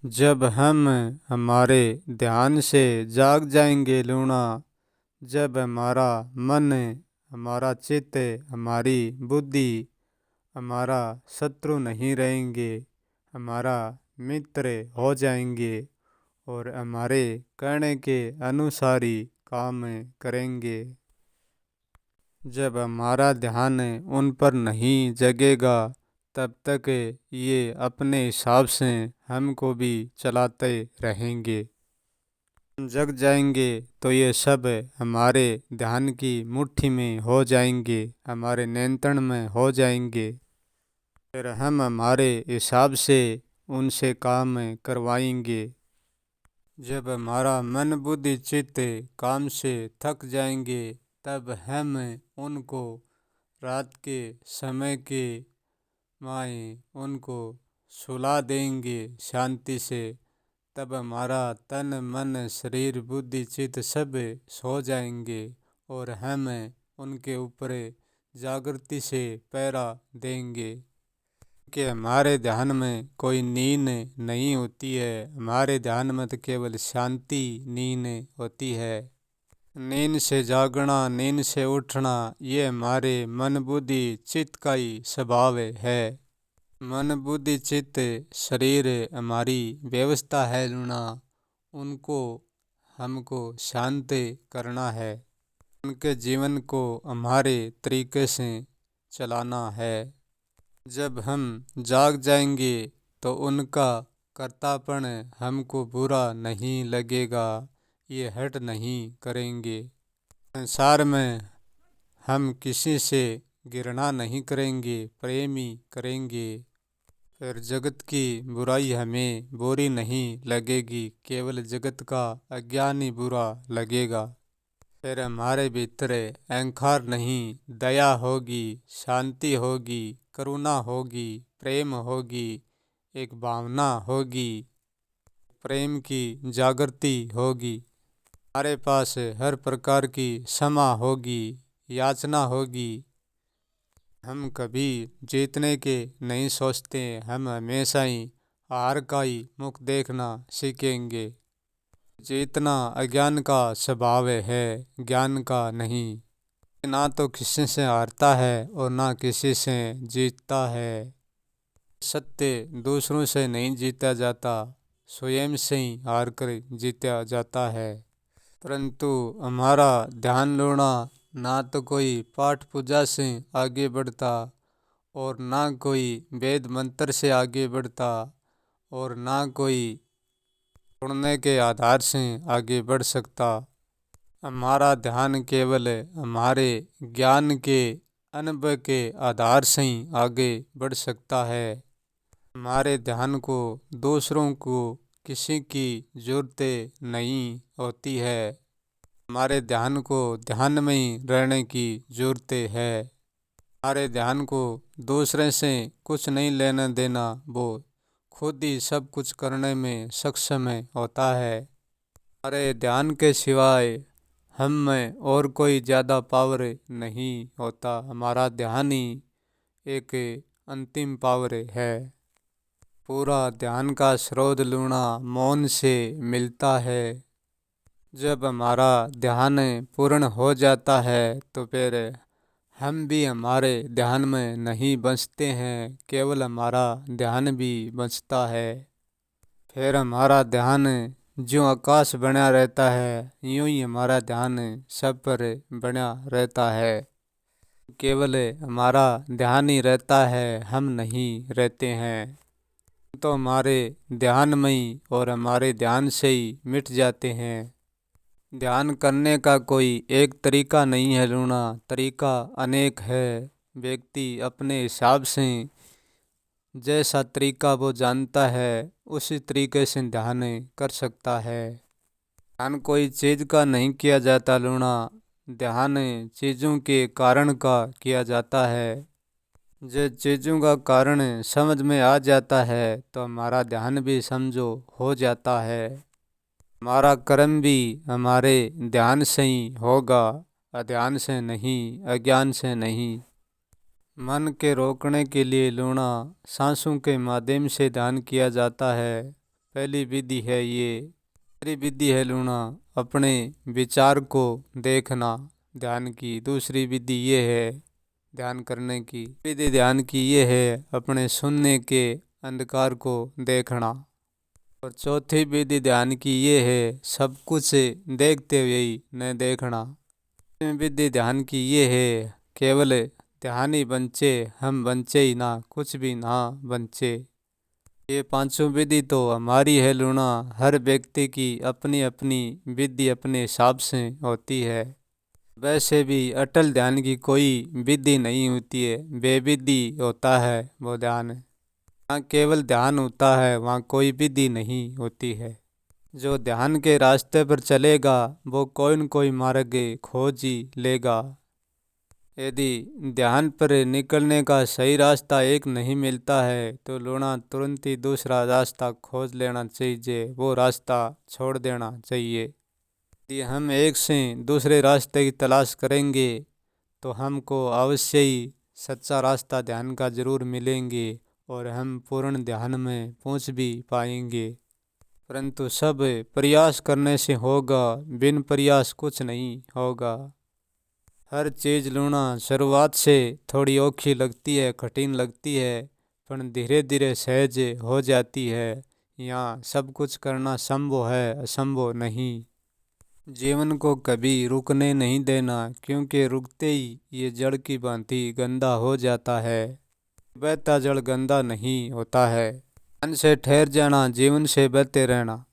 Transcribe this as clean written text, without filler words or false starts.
जब हम हमारे ध्यान से जाग जाएंगे लूणा, जब हमारा मन, हमारा चित्त, हमारी बुद्धि हमारा शत्रु नहीं रहेंगे, हमारा मित्र हो जाएंगे और हमारे कहने के अनुसार ही काम करेंगे। जब हमारा ध्यान उन पर नहीं जगेगा तब तक ये अपने हिसाब से हमको भी चलाते रहेंगे। हम जग जाएंगे तो ये सब हमारे ध्यान की मुट्ठी में हो जाएंगे, हमारे नियंत्रण में हो जाएंगे। फिर हम हमारे हिसाब से उनसे काम करवाएंगे। जब हमारा मन बुद्धि चित्त काम से थक जाएंगे तब हम उनको रात के समय के माए उनको सुला देंगे शांति से। तब हमारा तन मन शरीर बुद्धि चित्त सब सो जाएंगे और हम उनके ऊपर जागृति से पहरा देंगे कि हमारे ध्यान में कोई नींद नहीं होती है। हमारे ध्यान में तो केवल शांति नींद होती है। नींद से जागना, नींद से उठना, ये हमारे मन बुद्धि चित्त का ही स्वभाव है। मन बुद्धि चित्त शरीर हमारी व्यवस्था है लूना, उनको हमको शांत करना है, उनके जीवन को हमारे तरीके से चलाना है। जब हम जाग जाएंगे तो उनका कर्तापन हमको बुरा नहीं लगेगा, ये हट नहीं करेंगे। संसार में हम किसी से घृणा नहीं करेंगे, प्रेम ही करेंगे। फिर जगत की बुराई हमें बुरी नहीं लगेगी, केवल जगत का अज्ञान ही बुरा लगेगा। फिर हमारे भीतर अहंकार नहीं, दया होगी, शांति होगी, करुणा होगी, प्रेम होगी, एक भावना होगी, प्रेम की जागृति होगी। हमारे पास हर प्रकार की क्षमा होगी, याचना होगी। हम कभी जीतने के नहीं सोचते, हम हमेशा ही हार का ही मुख देखना सीखेंगे। जीतना अज्ञान का स्वभाव है, ज्ञान का नहीं। ना तो किसी से हारता है और ना किसी से जीतता है। सत्य दूसरों से नहीं जीता जाता, स्वयं से ही हार कर जीता जाता है। परंतु हमारा ध्यान लोना ना तो कोई पाठ पूजा से आगे बढ़ता और ना कोई वेद मंत्र से आगे बढ़ता और ना कोई सुनने के आधार से आगे बढ़ सकता। हमारा ध्यान केवल हमारे ज्ञान के अनुभव के आधार से ही आगे बढ़ सकता है। हमारे ध्यान को दूसरों को किसी की जरूरत नहीं होती है। हमारे ध्यान को ध्यान में ही रहने की जरूरत है। हमारे ध्यान को दूसरे से कुछ नहीं लेना देना, वो खुद ही सब कुछ करने में सक्षम होता है। हमारे ध्यान के सिवाय हम में और कोई ज़्यादा पावर नहीं होता। हमारा ध्यान ही एक अंतिम पावर है। पूरा ध्यान का स्रोत लूना मौन से मिलता है। जब हमारा ध्यान पूर्ण हो जाता है तो फिर हम भी हमारे ध्यान में नहीं बचते हैं, केवल हमारा ध्यान भी बचता है। फिर हमारा ध्यान जो आकाश बना रहता है, यूं ही हमारा ध्यान सब पर बना रहता है। केवल हमारा ध्यान ही रहता है, हम नहीं रहते हैं। तो हमारे ध्यान में ही और हमारे ध्यान से ही मिट जाते हैं। ध्यान करने का कोई एक तरीका नहीं है लूना, तरीका अनेक है। व्यक्ति अपने हिसाब से जैसा तरीका वो जानता है उसी तरीके से ध्यान कर सकता है। ध्यान कोई चीज़ का नहीं किया जाता लूना, ध्यान चीज़ों के कारण का किया जाता है। जब चीज़ों का कारण समझ में आ जाता है तो हमारा ध्यान भी समझो हो जाता है। हमारा कर्म भी हमारे ध्यान से ही होगा, अध्यान से नहीं, अज्ञान से नहीं। मन के रोकने के लिए लूना सांसों के माध्यम से ध्यान किया जाता है। पहली विधि है ये। दूसरी विधि है लूणा अपने विचार को देखना ध्यान की। दूसरी विधि ये है ध्यान करने की विधि ध्यान की ये है अपने सुनने के अंधकार को देखना। और चौथी विधि ध्यान की ये है सब कुछ देखते हुए ही न देखना। विधि ध्यान की ये है केवल ध्यान ही बंचे, हम बंचे ही ना, कुछ भी ना बंचे। ये पांचों विधि तो हमारी है लूणा, हर व्यक्ति की अपनी अपनी विधि अपने हिसाब से होती है। वैसे भी अटल ध्यान की कोई विधि नहीं होती है, बेविधि होता है वो ध्यान। जहाँ केवल ध्यान होता है वहाँ कोई विधि नहीं होती है। जो ध्यान के रास्ते पर चलेगा वो कोई न कोई मार्ग खोज ही लेगा। यदि ध्यान पर निकलने का सही रास्ता एक नहीं मिलता है तो लूणा तुरंत ही दूसरा रास्ता खोज लेना चाहिए, वो रास्ता छोड़ देना चाहिए। यदि हम एक से दूसरे रास्ते की तलाश करेंगे तो हमको अवश्य ही सच्चा रास्ता ध्यान का जरूर मिलेंगे और हम पूर्ण ध्यान में पहुंच भी पाएंगे। परंतु सब प्रयास करने से होगा, बिन प्रयास कुछ नहीं होगा। हर चीज़ लूणा शुरुआत से थोड़ी औखी लगती है, कठिन लगती है, पर धीरे धीरे सहज हो जाती है। यहाँ सब कुछ करना संभव है, असंभव नहीं। जीवन को कभी रुकने नहीं देना, क्योंकि रुकते ही ये जड़ की भांति गंदा हो जाता है। बहता जल गंदा नहीं होता है। मन से ठहर जाना, जीवन से बहते रहना।